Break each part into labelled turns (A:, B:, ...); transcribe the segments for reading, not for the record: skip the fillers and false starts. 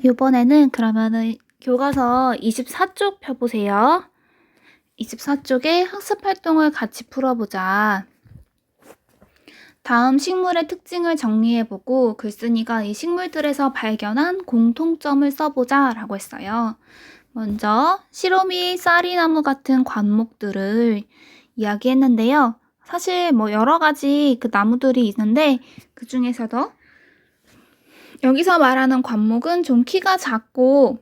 A: 이번에는 그러면은 교과서 24쪽 펴보세요. 24쪽에 학습 활동을 같이 풀어보자. 다음 식물의 특징을 정리해보고 글쓴이가 이 식물들에서 발견한 공통점을 써보자 라고 했어요. 먼저 시로미, 쌀이나무 같은 관목들을 이야기했는데요. 사실 뭐 여러 가지 그 나무들이 있는데 그 중에서도 여기서 말하는 관목은 좀 키가 작고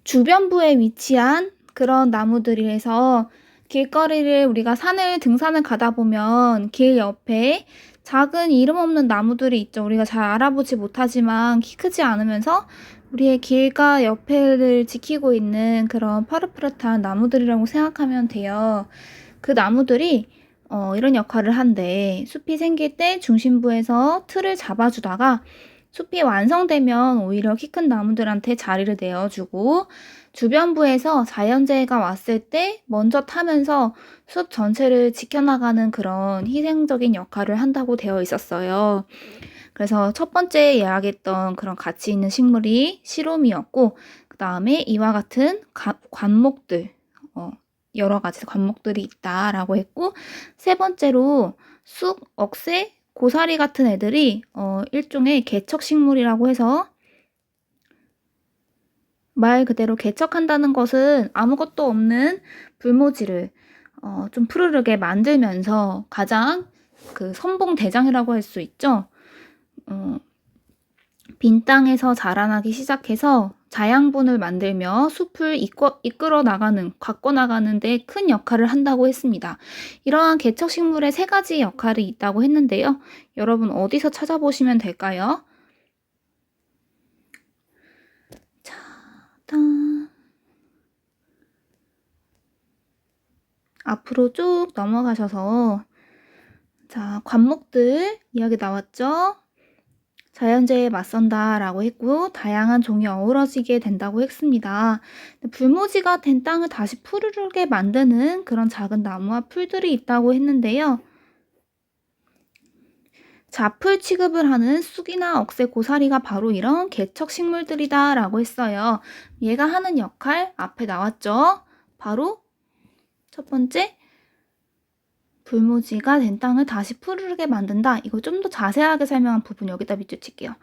A: 주변부에 위치한 그런 나무들이라서 길거리를 우리가 등산을 가다 보면 길 옆에 작은 이름 없는 나무들이 있죠. 우리가 잘 알아보지 못하지만 키 크지 않으면서 우리의 길과 옆에를 지키고 있는 그런 파릇파릇한 나무들이라고 생각하면 돼요. 그 나무들이 이런 역할을 한대. 숲이 생길 때 중심부에서 틀을 잡아주다가 숲이 완성되면 오히려 키 큰 나무들한테 자리를 내어주고 주변부에서 자연재해가 왔을 때 먼저 타면서 숲 전체를 지켜나가는 그런 희생적인 역할을 한다고 되어 있었어요. 그래서 첫 번째 이야기했던 그런 가치 있는 식물이 시롬이었고 그 다음에 이와 같은 관목들 여러 가지 관목들이 있다라고 했고 세 번째로 쑥, 억새, 고사리 같은 애들이 일종의 개척식물이라고 해서 말 그대로 개척한다는 것은 아무것도 없는 불모지를 좀 푸르르게 만들면서 가장 그 선봉대장이라고 할 수 있죠. 빈 땅에서 자라나기 시작해서 자양분을 만들며 숲을 이끌어 나가는, 갖고 나가는 데 큰 역할을 한다고 했습니다. 이러한 개척식물의 세 가지 역할이 있다고 했는데요. 여러분 어디서 찾아보시면 될까요? 자, 앞으로 쭉 넘어가셔서 자, 관목들 이야기 나왔죠? 자연재해에 맞선다 라고 했고 다양한 종이 어우러지게 된다고 했습니다. 불모지가 된 땅을 다시 푸르르게 만드는 그런 작은 나무와 풀들이 있다고 했는데요. 잡풀 취급을 하는 쑥이나 억새, 고사리가 바로 이런 개척식물들이다 라고 했어요. 얘가 하는 역할 앞에 나왔죠. 바로 첫 번째 불모지가 된 땅을 다시 푸르르게 만든다. 이거 좀 더 자세하게 설명한 부분 여기다 밑줄칠게요.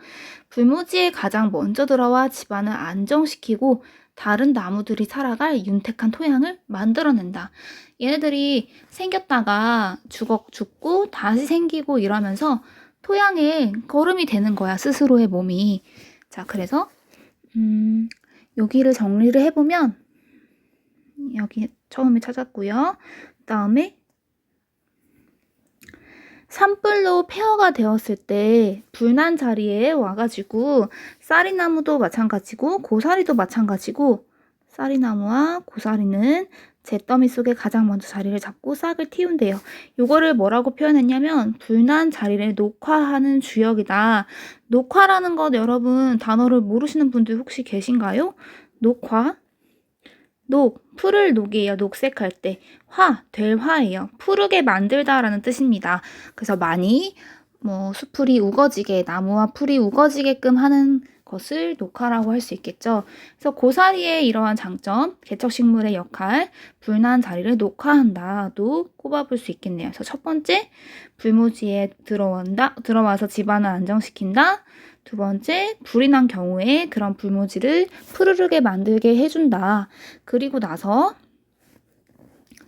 A: 불모지에 가장 먼저 들어와 집안을 안정시키고 다른 나무들이 살아갈 윤택한 토양을 만들어낸다. 얘네들이 생겼다가 죽고 다시 생기고 이러면서 토양에 거름이 되는 거야. 스스로의 몸이. 자, 그래서 여기를 정리를 해보면 여기 처음에 찾았고요. 그 다음에 산불로 폐허가 되었을 때 불난 자리에 와가지고 쌀이나무도 마찬가지고 고사리도 마찬가지고 쌀이나무와 고사리는 잿더미 속에 가장 먼저 자리를 잡고 싹을 틔운대요. 요거를 뭐라고 표현했냐면 불난 자리를 녹화하는 주역이다. 녹화라는 것 여러분 단어를 모르시는 분들 혹시 계신가요? 녹화? 풀을 녹이에요. 녹색할 때. 될 화예요. 푸르게 만들다라는 뜻입니다. 그래서 많이 수풀이 우거지게, 나무와 풀이 우거지게끔 하는 것을 녹화라고 할 수 있겠죠. 그래서 고사리의 이러한 장점, 개척식물의 역할, 불난 자리를 녹화한다도 꼽아볼 수 있겠네요. 그래서 첫 번째, 불모지에 들어와서 집안을 안정시킨다. 두 번째, 불이 난 경우에 그런 불모지를 푸르르게 만들게 해준다. 그리고 나서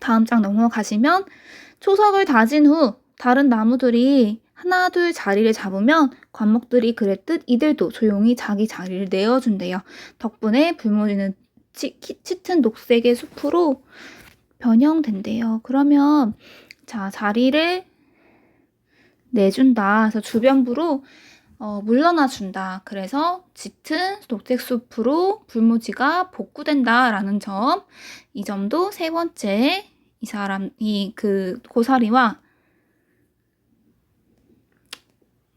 A: 다음 장 넘어가시면 초석을 다진 후 다른 나무들이 하나 둘 자리를 잡으면 관목들이 그랬듯 이들도 조용히 자기 자리를 내어준대요. 덕분에 불모지는 짙은 녹색의 숲으로 변형된대요. 그러면 자 자리를 내준다. 그래서 주변부로 물러나 준다. 그래서 짙은 녹색 숲으로 불모지가 복구된다라는 점. 이 점도 세 번째 그 고사리와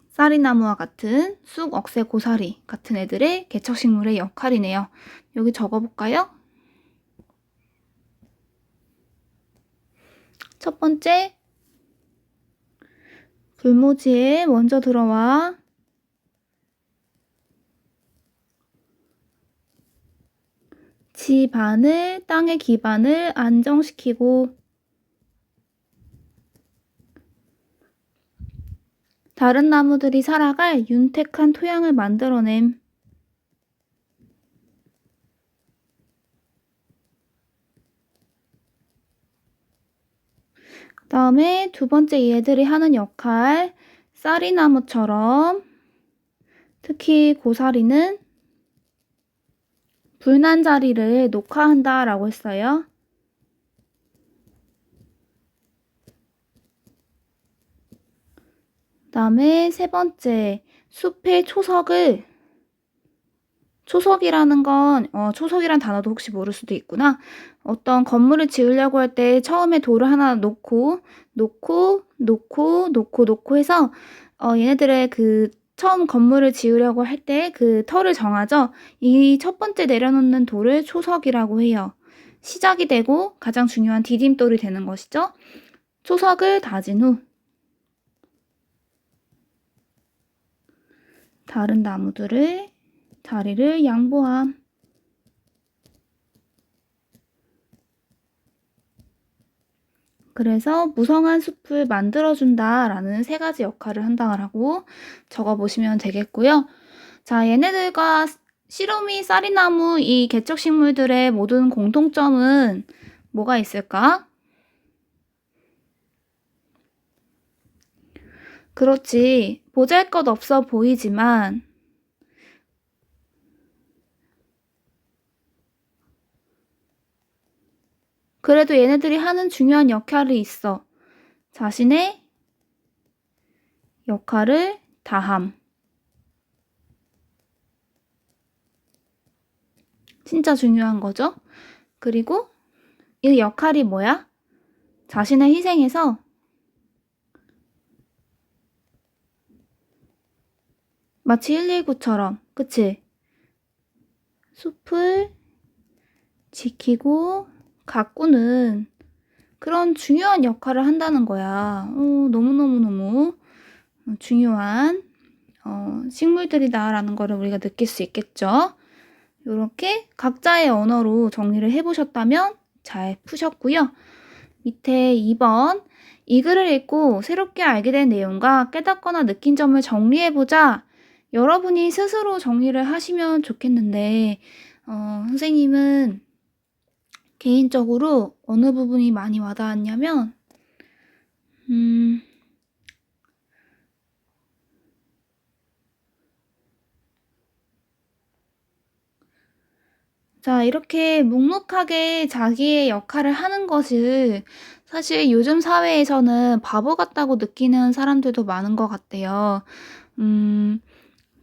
A: 쌀이나무와 같은 쑥, 억새, 고사리 같은 애들의 개척식물의 역할이네요. 여기 적어볼까요? 첫 번째, 불모지에 먼저 들어와 집안을, 땅의 기반을 안정시키고 다른 나무들이 살아갈 윤택한 토양을 만들어냄. 그 다음에 두 번째 얘들이 하는 역할, 쌀이나무처럼 특히 고사리는 불난 자리를 녹화한다 라고 했어요. 그 다음에 세 번째, 숲의 초석이라는 건 초석이란 단어도 혹시 모를 수도 있구나. 어떤 건물을 지으려고 할 때 처음에 돌을 하나 놓고 해서 얘네들의 그 처음 건물을 지으려고 할 때 그 터를 정하죠. 이 첫 번째 내려놓는 돌을 초석이라고 해요. 시작이 되고 가장 중요한 디딤돌이 되는 것이죠. 초석을 다진 후 다른 나무들의 자리를 양보함. 그래서 무성한 숲을 만들어준다 라는 세 가지 역할을 한다고 적어보시면 되겠고요. 자, 얘네들과 시루미, 쌀이나무 이 개척식물들의 모든 공통점은 뭐가 있을까? 그렇지, 보잘것없어 보이지만 그래도 얘네들이 하는 중요한 역할이 있어. 자신의 역할을 다함. 진짜 중요한 거죠. 그리고 이 역할이 뭐야? 자신을 희생해서 마치 119처럼, 그치? 숲을 지키고 가꾸는 그런 중요한 역할을 한다는 거야. 너무너무너무 중요한 식물들이다라는 거를 우리가 느낄 수 있겠죠. 이렇게 각자의 언어로 정리를 해보셨다면 잘 푸셨고요. 밑에 2번 이 글을 읽고 새롭게 알게 된 내용과 깨닫거나 느낀 점을 정리해보자. 여러분이 스스로 정리를 하시면 좋겠는데 선생님은 개인적으로 어느 부분이 많이 와닿았냐면 자, 이렇게 묵묵하게 자기의 역할을 하는 것을 사실 요즘 사회에서는 바보 같다고 느끼는 사람들도 많은 것 같아요.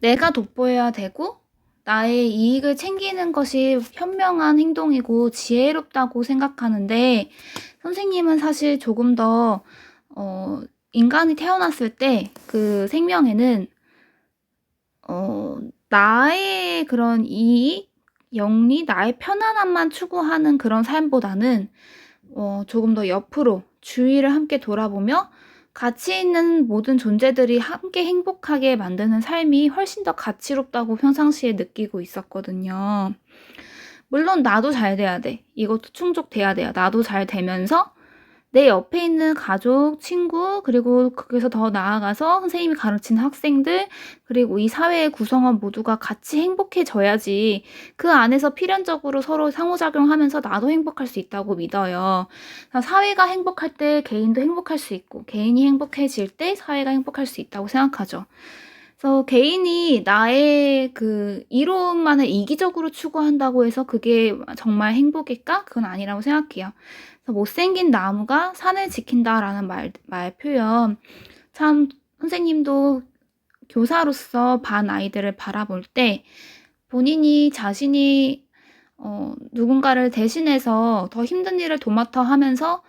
A: 내가 돋보여야 되고 나의 이익을 챙기는 것이 현명한 행동이고 지혜롭다고 생각하는데 선생님은 사실 조금 더 인간이 태어났을 때 그 생명에는 나의 그런 이익, 영리, 나의 편안함만 추구하는 그런 삶보다는 조금 더 옆으로 주위를 함께 돌아보며 가치 있는 모든 존재들이 함께 행복하게 만드는 삶이 훨씬 더 가치롭다고 평상시에 느끼고 있었거든요. 물론 나도 잘 돼야 돼. 이것도 충족돼야 돼요. 나도 잘 되면서 내 옆에 있는 가족, 친구, 그리고 거기서 더 나아가서 선생님이 가르치는 학생들, 그리고 이 사회의 구성원 모두가 같이 행복해져야지 그 안에서 필연적으로 서로 상호작용하면서 나도 행복할 수 있다고 믿어요. 사회가 행복할 때 개인도 행복할 수 있고, 개인이 행복해질 때 사회가 행복할 수 있다고 생각하죠. 그래서 개인이 나의 그 이로움만을 이기적으로 추구한다고 해서 그게 정말 행복일까? 그건 아니라고 생각해요. 그래서 못생긴 나무가 산을 지킨다라는 말 표현. 참 선생님도 교사로서 반 아이들을 바라볼 때 본인이 자신이 누군가를 대신해서 더 힘든 일을 도맡아 하면서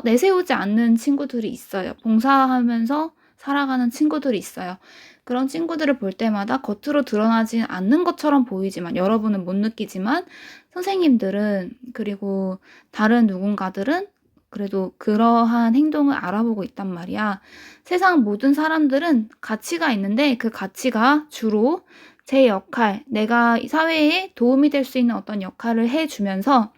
A: 내세우지 않는 친구들이 있어요. 봉사하면서 살아가는 친구들이 있어요. 그런 친구들을 볼 때마다 겉으로 드러나지 않는 것처럼 보이지만 여러분은 못 느끼지만 선생님들은 그리고 다른 누군가들은 그래도 그러한 행동을 알아보고 있단 말이야. 세상 모든 사람들은 가치가 있는데 그 가치가 주로 제 역할, 내가 이 사회에 도움이 될 수 있는 어떤 역할을 해 주면서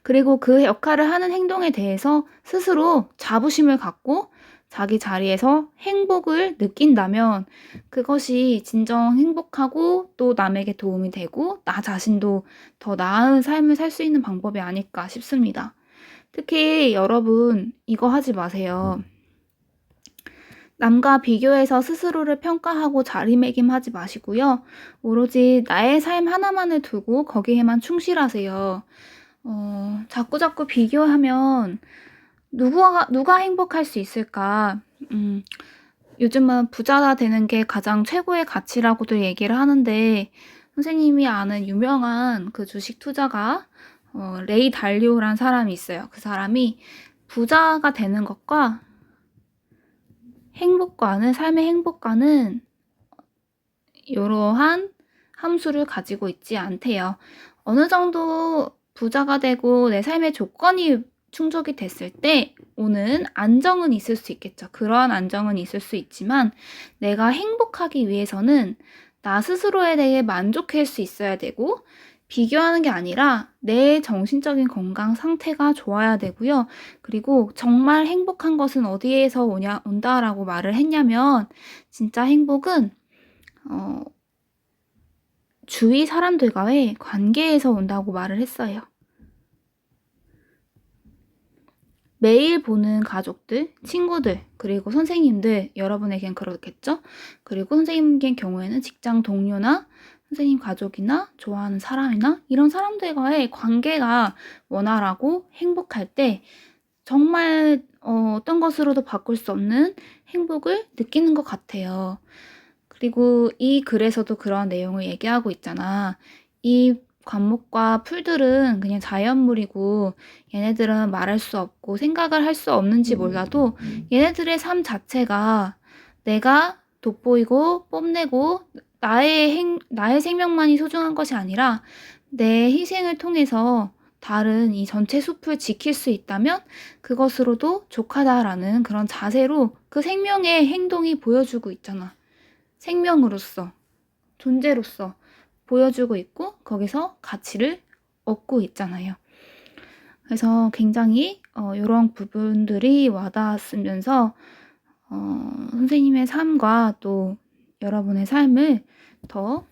A: 그리고 그 역할을 하는 행동에 대해서 스스로 자부심을 갖고 자기 자리에서 행복을 느낀다면 그것이 진정 행복하고 또 남에게 도움이 되고 나 자신도 더 나은 삶을 살 수 있는 방법이 아닐까 싶습니다. 특히 여러분 이거 하지 마세요. 남과 비교해서 스스로를 평가하고 자리매김하지 마시고요. 오로지 나의 삶 하나만을 두고 거기에만 충실하세요. 자꾸자꾸 비교하면 누가 행복할 수 있을까? 요즘은 부자가 되는 게 가장 최고의 가치라고도 얘기를 하는데 선생님이 아는 유명한 그 주식 투자가 레이 달리오란 사람이 있어요. 그 사람이 부자가 되는 것과 삶의 행복과는 이러한 함수를 가지고 있지 않대요. 어느 정도 부자가 되고 내 삶의 조건이 충족이 됐을 때 오는 안정은 있을 수 있겠죠. 그러한 안정은 있을 수 있지만 내가 행복하기 위해서는 나 스스로에 대해 만족할 수 있어야 되고 비교하는 게 아니라 내 정신적인 건강 상태가 좋아야 되고요. 그리고 정말 행복한 것은 어디에서 온다라고 말을 했냐면 진짜 행복은 주위 사람들과의 관계에서 온다고 말을 했어요. 매일 보는 가족들, 친구들, 그리고 선생님들, 여러분에겐 그렇겠죠? 그리고 선생님의 경우에는 직장 동료나 선생님 가족이나 좋아하는 사람이나 이런 사람들과의 관계가 원활하고 행복할 때 정말 어떤 것으로도 바꿀 수 없는 행복을 느끼는 것 같아요. 그리고 이 글에서도 그런 내용을 얘기하고 있잖아. 이 관목과 풀들은 그냥 자연물이고 얘네들은 말할 수 없고 생각을 할 수 없는지 몰라도 얘네들의 삶 자체가 내가 돋보이고 뽐내고 나의 생명만이 소중한 것이 아니라 내 희생을 통해서 다른 이 전체 숲을 지킬 수 있다면 그것으로도 족하다라는 그런 자세로 그 생명의 행동이 보여주고 있잖아. 생명으로서, 존재로서 보여주고 있고 거기서 가치를 얻고 있잖아요. 그래서 굉장히 이런 부분들이 와닿았으면서 선생님의 삶과 또 여러분의 삶을 더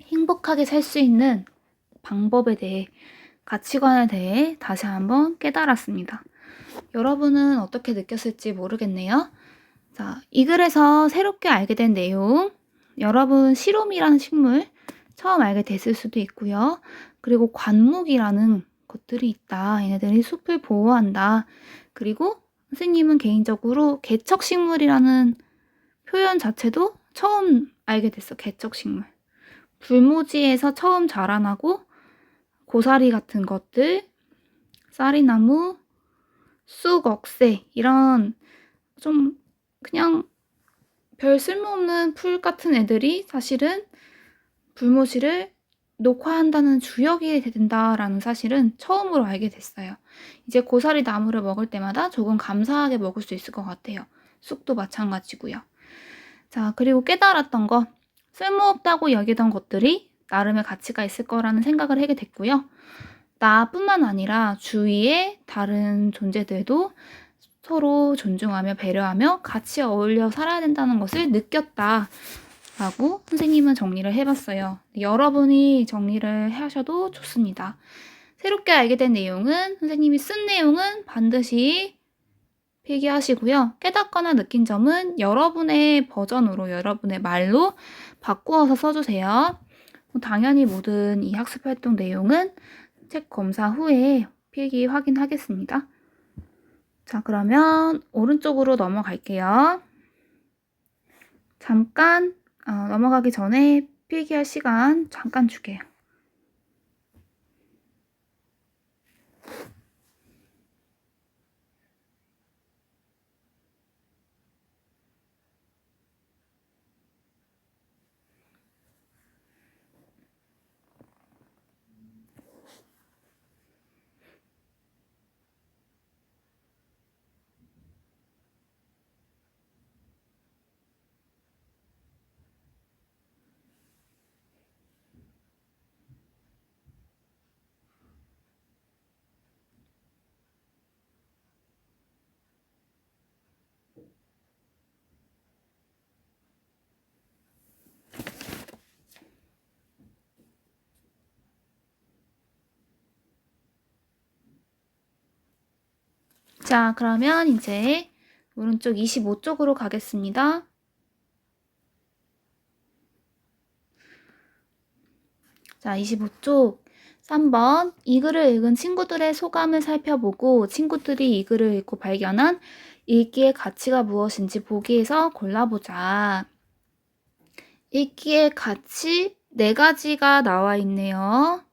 A: 행복하게 살 수 있는 방법에 대해 가치관에 대해 다시 한번 깨달았습니다. 여러분은 어떻게 느꼈을지 모르겠네요. 자, 이 글에서 새롭게 알게 된 내용, 여러분 시롬이라는 식물 처음 알게 됐을 수도 있고요. 그리고 관목이라는 것들이 있다. 얘네들이 숲을 보호한다. 그리고 선생님은 개인적으로 개척식물이라는 표현 자체도 처음 알게 됐어. 개척식물. 불모지에서 처음 자라나고 고사리 같은 것들, 쌀이나무, 쑥억새 이런 좀 그냥 별 쓸모없는 풀 같은 애들이 사실은 불모지를 녹화한다는 주역이 된다라는 사실은 처음으로 알게 됐어요. 이제 고사리 나무를 먹을 때마다 조금 감사하게 먹을 수 있을 것 같아요. 쑥도 마찬가지고요. 자, 그리고 깨달았던 거, 쓸모없다고 여기던 것들이 나름의 가치가 있을 거라는 생각을 하게 됐고요. 나뿐만 아니라 주위의 다른 존재들도 서로 존중하며 배려하며 같이 어울려 살아야 된다는 것을 느꼈다. 라고 선생님은 정리를 해봤어요. 여러분이 정리를 하셔도 좋습니다. 새롭게 알게 된 내용은 선생님이 쓴 내용은 반드시 필기하시고요. 깨닫거나 느낀 점은 여러분의 버전으로 여러분의 말로 바꾸어서 써주세요. 당연히 모든 이 학습활동 내용은 책 검사 후에 필기 확인하겠습니다. 자, 그러면 오른쪽으로 넘어갈게요. 잠깐 넘어가기 전에 필기할 시간 잠깐 줄게요. 자, 그러면 이제 오른쪽 25쪽으로 가겠습니다. 자, 25쪽 3번. 이 글을 읽은 친구들의 소감을 살펴보고 친구들이 이 글을 읽고 발견한 읽기의 가치가 무엇인지 보기에서 골라보자. 읽기의 가치 4가지가 나와 있네요.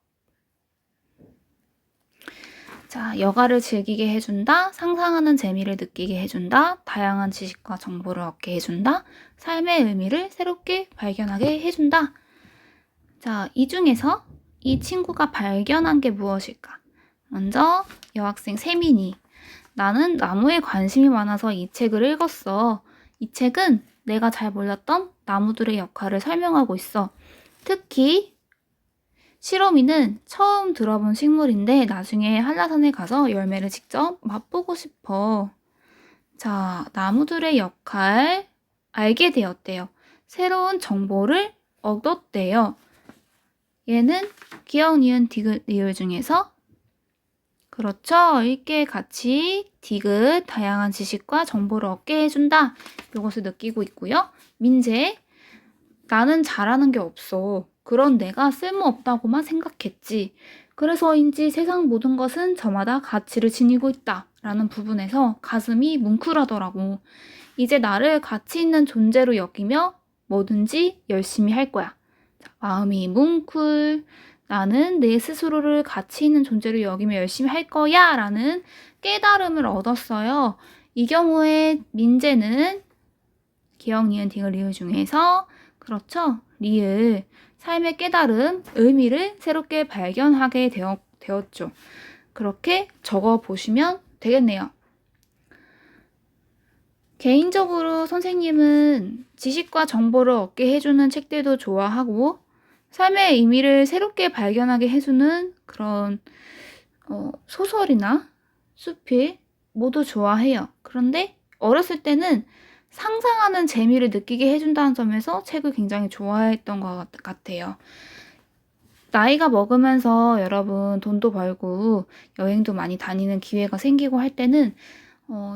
A: 자, 여가를 즐기게 해준다, 상상하는 재미를 느끼게 해준다, 다양한 지식과 정보를 얻게 해준다, 삶의 의미를 새롭게 발견하게 해준다. 자, 이 중에서 이 친구가 발견한 게 무엇일까? 먼저 여학생 세민이. 나는 나무에 관심이 많아서 이 책을 읽었어. 이 책은 내가 잘 몰랐던 나무들의 역할을 설명하고 있어. 특히 시로미는 처음 들어본 식물인데 나중에 한라산에 가서 열매를 직접 맛보고 싶어. 자, 나무들의 역할 알게 되었대요. 새로운 정보를 얻었대요. 얘는 기억, 니은, 디귿, 리을 중에서 그렇죠. 읽기의 가치, 디귿, 다양한 지식과 정보를 얻게 해준다. 이것을 느끼고 있고요. 민재, 나는 잘하는 게 없어. 그런 내가 쓸모없다고만 생각했지. 그래서인지 세상 모든 것은 저마다 가치를 지니고 있다. 라는 부분에서 가슴이 뭉클하더라고. 이제 나를 가치 있는 존재로 여기며 뭐든지 열심히 할 거야. 자, 마음이 뭉클. 나는 내 스스로를 가치 있는 존재로 여기며 열심히 할 거야. 라는 깨달음을 얻었어요. 이 경우에 민재는 기억, 니은, 디귿, 리을 중에서 그렇죠. 리을. 삶의 깨달음, 의미를 새롭게 발견하게 되었죠. 그렇게 적어보시면 되겠네요. 개인적으로 선생님은 지식과 정보를 얻게 해주는 책들도 좋아하고 삶의 의미를 새롭게 발견하게 해주는 그런 소설이나 수필 모두 좋아해요. 그런데 어렸을 때는 상상하는 재미를 느끼게 해준다는 점에서 책을 굉장히 좋아했던 것 같아요. 나이가 먹으면서 여러분 돈도 벌고 여행도 많이 다니는 기회가 생기고 할 때는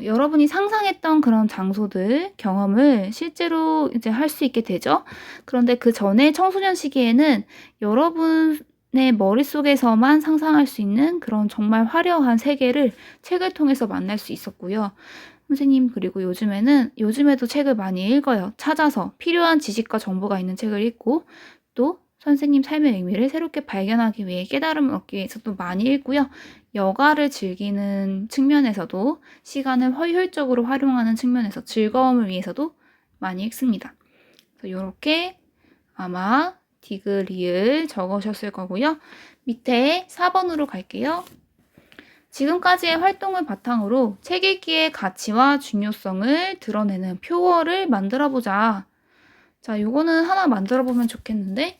A: 여러분이 상상했던 그런 장소들, 경험을 실제로 이제 할 수 있게 되죠. 그런데 그 전에 청소년 시기에는 여러분의 머릿속에서만 상상할 수 있는 그런 정말 화려한 세계를 책을 통해서 만날 수 있었고요. 선생님 그리고 요즘에도 책을 많이 읽어요. 찾아서 필요한 지식과 정보가 있는 책을 읽고 또 선생님 삶의 의미를 새롭게 발견하기 위해 깨달음을 얻기 위해서도 많이 읽고요. 여가를 즐기는 측면에서도 시간을 효율적으로 활용하는 측면에서 즐거움을 위해서도 많이 읽습니다. 그래서 이렇게 아마 디귿, 리을 적으셨을 거고요. 밑에 4번으로 갈게요. 지금까지의 활동을 바탕으로 책 읽기의 가치와 중요성을 드러내는 표어를 만들어보자. 자, 요거는 하나 만들어보면 좋겠는데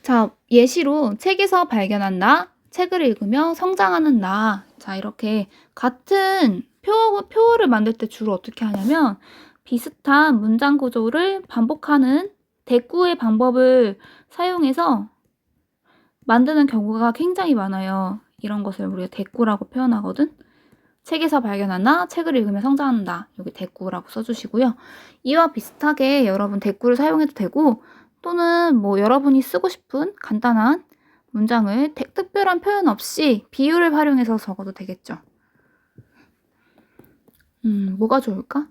A: 자, 예시로 책에서 발견한 나, 책을 읽으며 성장하는 나. 자, 이렇게 같은 표어를 만들 때 주로 어떻게 하냐면 비슷한 문장 구조를 반복하는 대꾸의 방법을 사용해서 만드는 경우가 굉장히 많아요. 이런 것을 우리가 대꾸라고 표현하거든. 책에서 발견한 나, 책을 읽으며 성장한다. 여기 대꾸라고 써주시고요. 이와 비슷하게 여러분 대꾸를 사용해도 되고 또는 뭐 여러분이 쓰고 싶은 간단한 문장을 특별한 표현 없이 비유를 활용해서 적어도 되겠죠. 뭐가 좋을까?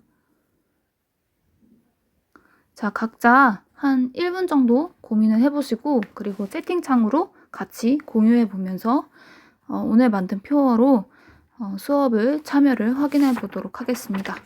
A: 자, 각자 한 1분 정도 고민을 해보시고 그리고 채팅창으로 같이 공유해보면서 오늘 만든 표어로 수업을 참여를 확인해 보도록 하겠습니다.